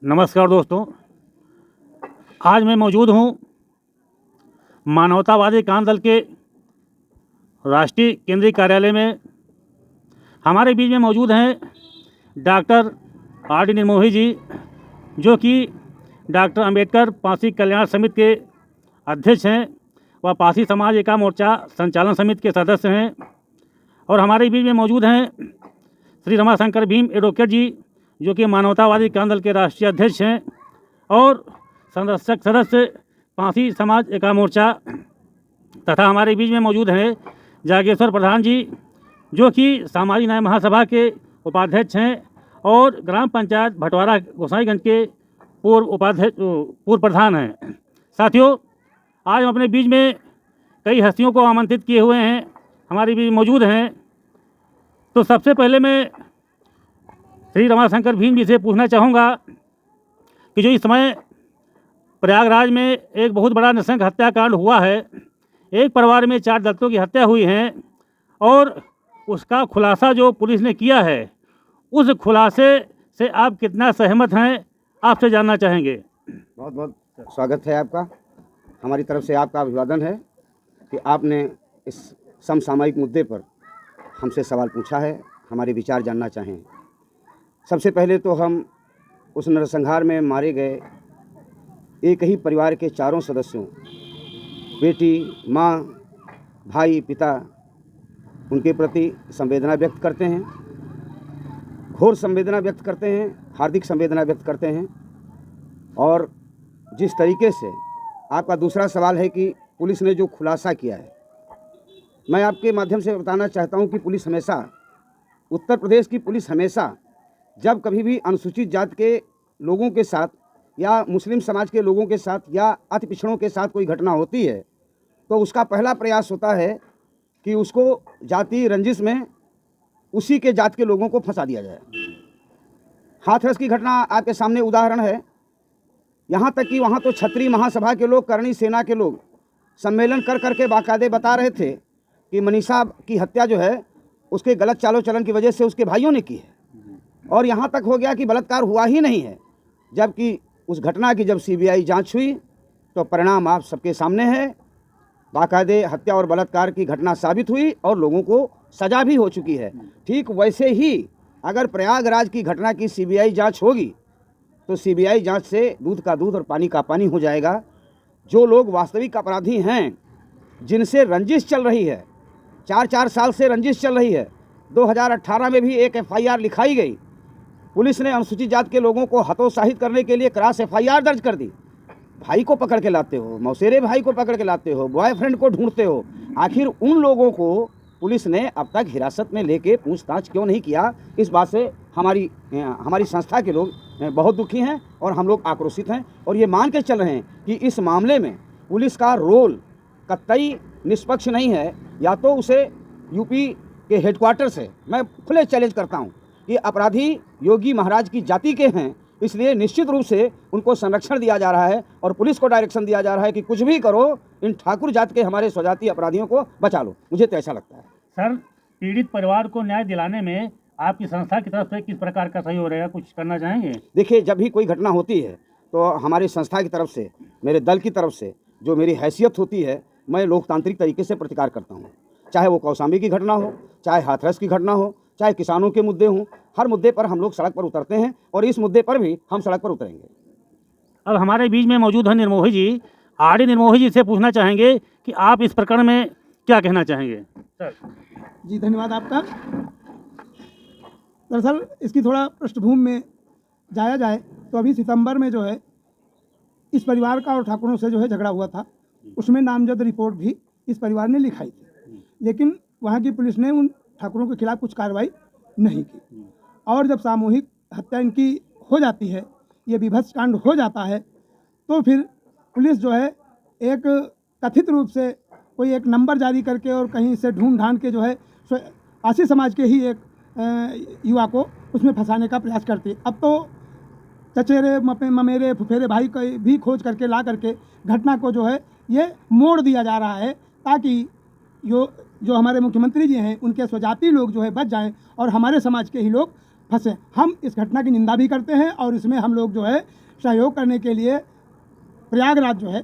नमस्कार दोस्तों, आज मैं मौजूद हूँ मानवतावादी किसान दल के राष्ट्रीय केंद्रीय कार्यालय में। हमारे बीच में मौजूद हैं डॉक्टर आर.डी. निर्मोही जी, जो कि डॉक्टर अंबेडकर पारसी कल्याण समिति के अध्यक्ष हैं व पारसी समाज एका मोर्चा संचालन समिति के सदस्य हैं। और हमारे बीच में मौजूद हैं श्री रमाशंकर भीम एडवोकेट जी, जो कि मानवतावादी किसान दल के राष्ट्रीय अध्यक्ष हैं और संरक्षक सदस्य पारसी समाज एका मोर्चा। तथा हमारे बीच में मौजूद हैं जागेश्वर प्रधान जी, जो कि सामाजिक न्याय महासभा के उपाध्यक्ष हैं और ग्राम पंचायत भटवारा गोसाईगंज के पूर्व प्रधान हैं। साथियों, आज हम अपने बीच में कई हस्तियों को आमंत्रित किए हुए हैं, हमारे बीच मौजूद हैं। तो सबसे पहले मैं श्री रमाशंकर भीम जी से पूछना चाहूँगा कि जो इस समय प्रयागराज में एक बहुत बड़ा नृशंस हत्याकांड हुआ है, एक परिवार में 4 दलितों की हत्या हुई है और उसका खुलासा जो पुलिस ने किया है, उस खुलासे से आप कितना सहमत हैं, आपसे जानना चाहेंगे। बहुत बहुत स्वागत है आपका। हमारी तरफ से आपका अभिवादन है कि आपने इस समसामयिक मुद्दे पर हमसे सवाल पूछा है, हमारे विचार जानना चाहें। सबसे पहले तो हम उस नरसंहार में मारे गए एक ही परिवार के 4 सदस्यों, बेटी, माँ, भाई, पिता, उनके प्रति संवेदना व्यक्त करते हैं, घोर संवेदना व्यक्त करते हैं, हार्दिक संवेदना व्यक्त करते हैं। और जिस तरीके से आपका दूसरा सवाल है कि पुलिस ने जो खुलासा किया है, मैं आपके माध्यम से बताना चाहता हूं कि पुलिस हमेशा, उत्तर प्रदेश की पुलिस हमेशा जब कभी भी अनुसूचित जाति के लोगों के साथ या मुस्लिम समाज के लोगों के साथ या अति पिछड़ों के साथ कोई घटना होती है, तो उसका पहला प्रयास होता है कि उसको जाति रंजिश में उसी के जात के लोगों को फंसा दिया जाए। हाथरस की घटना आपके सामने उदाहरण है। यहाँ तक कि वहाँ तो क्षत्रिय महासभा के लोग, करणी सेना के लोग सम्मेलन कर करके बाकायदे बता रहे थे कि मनीषा की हत्या जो है उसके गलत चालो चलन की वजह से उसके भाइयों ने की है। और यहाँ तक हो गया कि बलात्कार हुआ ही नहीं है, जबकि उस घटना की जब सीबीआई जांच हुई तो परिणाम आप सबके सामने है। बाकायदे हत्या और बलात्कार की घटना साबित हुई और लोगों को सजा भी हो चुकी है। ठीक वैसे ही अगर प्रयागराज की घटना की सीबीआई जांच होगी तो सीबीआई जांच से दूध का दूध और पानी का पानी हो जाएगा। जो लोग वास्तविक अपराधी हैं, जिनसे रंजिश चल रही है, 4 साल से रंजिश चल रही है, 2018 में भी एक एफआईआर लिखाई गई। पुलिस ने अनुसूचित जाति के लोगों को हतोत्साहित करने के लिए क्रॉस एफआईआर दर्ज कर दी। भाई को पकड़ के लाते हो, मौसेरे भाई को पकड़ के लाते हो, बॉयफ्रेंड को ढूंढते हो। आखिर उन लोगों को पुलिस ने अब तक हिरासत में लेके पूछताछ क्यों नहीं किया? इस बात से हमारी संस्था के लोग बहुत दुखी हैं और हम लोग आक्रोशित हैं और ये मान के चल रहे हैं कि इस मामले में पुलिस का रोल कतई निष्पक्ष नहीं है। या तो उसे यूपी के हेडक्वार्टर से मैं खुले चैलेंज करता हूँ कि अपराधी योगी महाराज की जाति के हैं, इसलिए निश्चित रूप से उनको संरक्षण दिया जा रहा है और पुलिस को डायरेक्शन दिया जा रहा है कि कुछ भी करो, इन ठाकुर जात के हमारे स्वजातीय अपराधियों को बचा लो। मुझे तो ऐसा लगता है। सर, पीड़ित परिवार को न्याय दिलाने में आपकी संस्था की तरफ से किस प्रकार का सहयोग रहेगा, कुछ करना चाहेंगे? देखिए, जब भी कोई घटना होती है तो हमारी संस्था की तरफ से, मेरे दल की तरफ से जो मेरी हैसियत होती है, मैं लोकतांत्रिक तरीके से प्रतिकार करता हूँ। चाहे वो कौशाम्बी की घटना हो, चाहे हाथरस की घटना हो, चाहे किसानों के मुद्दे हों, हर मुद्दे पर हम लोग सड़क पर उतरते हैं और इस मुद्दे पर भी हम सड़क पर उतरेंगे। अब हमारे बीच में मौजूद हैं निर्मोही जी। आर.डी. निर्मोही जी से पूछना चाहेंगे कि आप इस प्रकरण में क्या कहना चाहेंगे? सर जी, धन्यवाद आपका। दरअसल इसकी थोड़ा पृष्ठभूमि में जाया जाए तो अभी सितंबर में जो है इस परिवार का और ठाकुरों से जो है झगड़ा हुआ था। उसमें नामजद रिपोर्ट भी इस परिवार ने लिखाई थी, लेकिन वहाँ की पुलिस ने उन ठाकुरों के खिलाफ कुछ कार्रवाई नहीं की। और जब सामूहिक हत्या इनकी हो जाती है, ये विभत्स कांड हो जाता है, तो फिर पुलिस जो है एक कथित रूप से कोई एक नंबर जारी करके और कहीं से ढूंढ ढांढ के जो है पारसी समाज के ही एक युवा को उसमें फंसाने का प्रयास करती है। अब तो चचेरे ममेरे फुफेरे भाई को भी खोज करके ला करके घटना को जो है ये मोड़ दिया जा रहा है, ताकि जो हमारे मुख्यमंत्री जी हैं उनके स्वजाति लोग जो है बच जाएं और हमारे समाज के ही लोग फंसे। हम इस घटना की निंदा भी करते हैं और इसमें हम लोग जो है सहयोग करने के लिए प्रयागराज जो है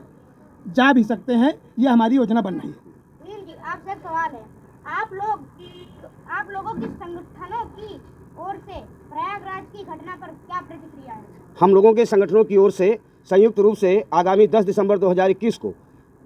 जा भी सकते हैं। ये हमारी योजना बन रही है। सुनील जी, आपसे एक सवाल है। आप लोगों की संगठनों की ओर से प्रयागराज की घटना पर क्या प्रतिक्रिया है? हम लोगों के संगठनों की ओर से संयुक्त रूप से आगामी 10 दिसंबर 2021 को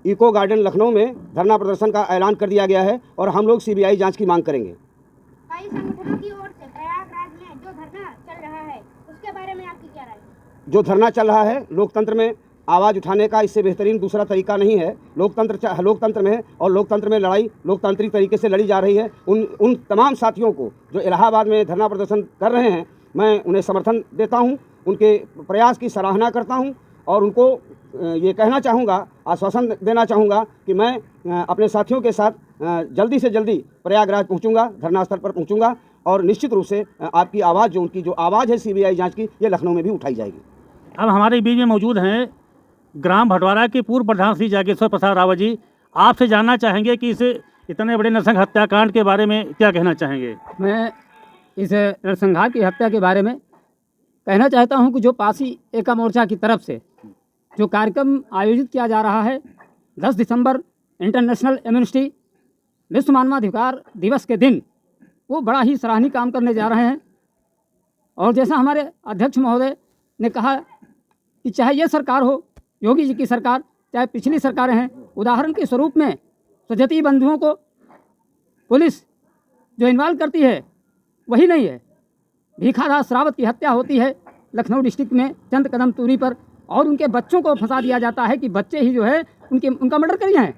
इको गार्डन लखनऊ में धरना प्रदर्शन का ऐलान कर दिया गया है और हम लोग सीबीआई जांच की मांग करेंगे। कई संगठनों की ओर से प्रयागराज में जो धरना चल रहा है उसके बारे में आपकी क्या राय है? जो धरना चल रहा है, लोकतंत्र में आवाज़ उठाने का इससे बेहतरीन दूसरा तरीका नहीं है। लोकतंत्र में है और लोकतंत्र में लड़ाई लोकतांत्रिक तरीके से लड़ी जा रही है। उन तमाम साथियों को जो इलाहाबाद में धरना प्रदर्शन कर रहे हैं, मैं उन्हें समर्थन देता हूं, उनके प्रयास की सराहना करता हूं और उनको ये कहना चाहूँगा, आश्वासन देना चाहूँगा कि मैं अपने साथियों के साथ जल्दी से जल्दी प्रयागराज पहुँचूँगा, धरना स्थल पर पहुँचूँगा और निश्चित रूप से आपकी आवाज़, उनकी जो आवाज़ है सीबीआई जांच की, ये लखनऊ में भी उठाई जाएगी। अब हमारे बीच में मौजूद हैं ग्राम भटवारा के पूर्व प्रधान श्री जागेश्वर प्रसाद रावत जी। आपसे जानना चाहेंगे कि इस इतने बड़े नरसंहार हत्याकांड के बारे में क्या कहना चाहेंगे? मैं इस नरसंहार की हत्या के बारे में कहना चाहता हूं कि जो पासी एका मोर्चा की तरफ से जो कार्यक्रम आयोजित किया जा रहा है 10 दिसंबर इंटरनेशनल एमनेस्टी विश्व मानवाधिकार दिवस के दिन, वो बड़ा ही सराहनीय काम करने जा रहे हैं। और जैसा हमारे अध्यक्ष महोदय ने कहा कि चाहे ये सरकार हो, योगी जी की सरकार, चाहे पिछली सरकारें हैं, उदाहरण के स्वरूप में स्वजातीय बंधुओं को पुलिस जो इन्वॉल्व करती है वही नहीं है। भीखादास रावत की हत्या होती है लखनऊ डिस्ट्रिक्ट में चंद कदम दूरी पर और उनके बच्चों को फंसा दिया जाता है कि बच्चे ही जो है उनका मर्डर करिए हैं।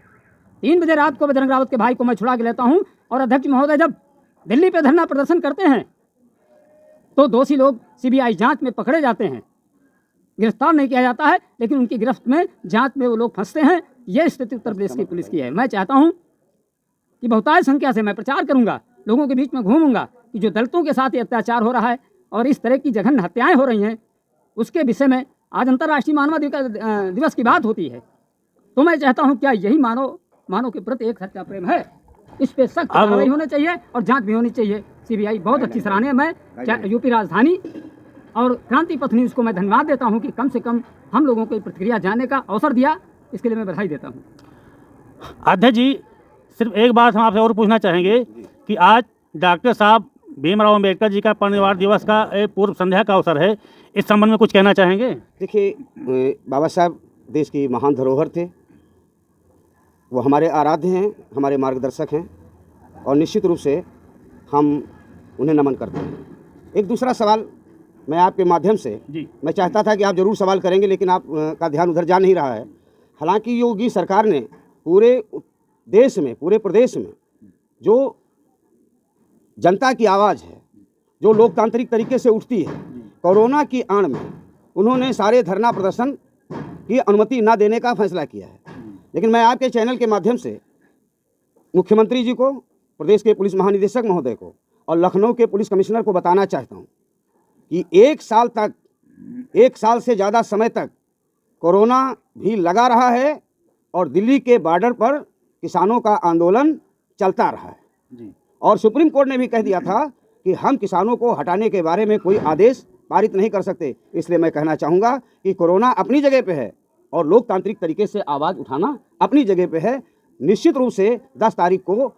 3 बजे रात को बजरंग रावत के भाई को मैं छुड़ा के लेता हूं और अध्यक्ष महोदय जब दिल्ली पे धरना प्रदर्शन करते हैं तो दोषी लोग सीबीआई जांच में पकड़े जाते हैं, गिरफ्तार नहीं किया जाता है, लेकिन उनकी गिरफ्त में जांच में वो लोग फंसते हैं। ये स्थिति उत्तर प्रदेश की पुलिस की है। मैं चाहता हूं कि बहुतायत संख्या से मैं प्रचार करूंगा, लोगों के बीच में घूमूंगा कि जो दलितों के साथ ये अत्याचार हो रहा है और इस तरह की जघन्य हत्याएं हो रही हैं, उसके विषय में आज अंतर्राष्ट्रीय मानवाधिकार दिवस की बात होती है, तो मैं चाहता हूं क्या यही मानव के प्रति एक सच्चा प्रेम है? इस पे सख्त कार्रवाई होनी चाहिए और जांच भी होनी चाहिए। सीबीआई बहुत अच्छी सराहनीय। मैं यूपी राजधानी और क्रांति पथ न्यूज़ को मैं धन्यवाद देता हूं कि कम से कम हम लोगों को प्रतिक्रिया जानने का अवसर दिया, इसके लिए मैं बधाई देता हूं। अध्यक्ष जी, सिर्फ एक बात हम आपसे और पूछना चाहेंगे कि आज डॉक्टर साहब भीमराव अम्बेडकर जी का परिनिर्वाण दिवस का पूर्व संध्या का अवसर है, इस संबंध में कुछ कहना चाहेंगे? देखिए, बाबा साहब देश की महान धरोहर थे, वो हमारे आराध्य हैं, हमारे मार्गदर्शक हैं और निश्चित रूप से हम उन्हें नमन करते हैं। एक दूसरा सवाल मैं आपके माध्यम से जी, मैं चाहता था कि आप ज़रूर सवाल करेंगे, लेकिन आप का ध्यान उधर जा नहीं रहा है। हालांकि योगी सरकार ने पूरे देश में, पूरे प्रदेश में जो जनता की आवाज़ है, जो लोकतांत्रिक तरीके से उठती है, कोरोना की आड़ में उन्होंने सारे धरना प्रदर्शन की अनुमति न देने का फैसला किया है। लेकिन मैं आपके चैनल के माध्यम से मुख्यमंत्री जी को, प्रदेश के पुलिस महानिदेशक महोदय को और लखनऊ के पुलिस कमिश्नर को बताना चाहता हूँ कि 1 साल से ज़्यादा समय तक कोरोना भी लगा रहा है और दिल्ली के बॉर्डर पर किसानों का आंदोलन चलता रहा है जी। और सुप्रीम कोर्ट ने भी कह दिया था कि हम किसानों को हटाने के बारे में कोई आदेश पारित नहीं कर सकते। इसलिए मैं कहना चाहूँगा कि कोरोना अपनी जगह पे है और लोकतांत्रिक तरीके से आवाज़ उठाना अपनी जगह पे है। निश्चित रूप से 10 तारीख को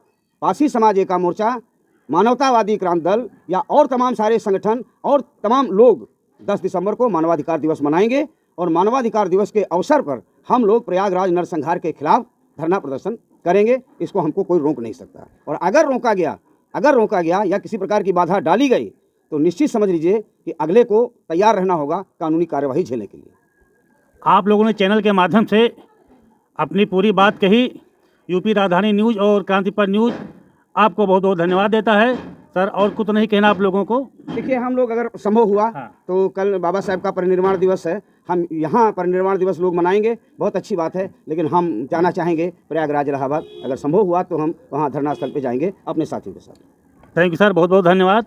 पासी समाज एका मोर्चा, मानवतावादी क्रांति दल या और तमाम सारे संगठन और तमाम लोग 10 दिसंबर को मानवाधिकार दिवस मनाएंगे और मानवाधिकार दिवस के अवसर पर हम लोग प्रयागराज नरसंहार के खिलाफ धरना प्रदर्शन करेंगे। इसको हमको कोई रोक नहीं सकता और अगर रोका गया या किसी प्रकार की बाधा डाली गई तो निश्चित समझ लीजिए कि अगले को तैयार रहना होगा कानूनी कार्यवाही झेलने के लिए। आप लोगों ने चैनल के माध्यम से अपनी पूरी बात कही। यूपी राजधानी न्यूज़ और क्रांति पर न्यूज़ आपको बहुत बहुत धन्यवाद देता है सर। और कुछ नहीं कहना आप लोगों को? देखिए, हम लोग अगर संभव हुआ तो कल बाबा साहब का परिनिर्वाण दिवस है, हम यहाँ परिनिर्वाण दिवस लोग मनाएंगे, बहुत अच्छी बात है। लेकिन हम जाना चाहेंगे प्रयागराज इलाहाबाद, अगर संभव हुआ तो हम वहाँ धरना स्थल पे जाएंगे अपने साथियों के साथ। थैंक यू सर, बहुत बहुत धन्यवाद।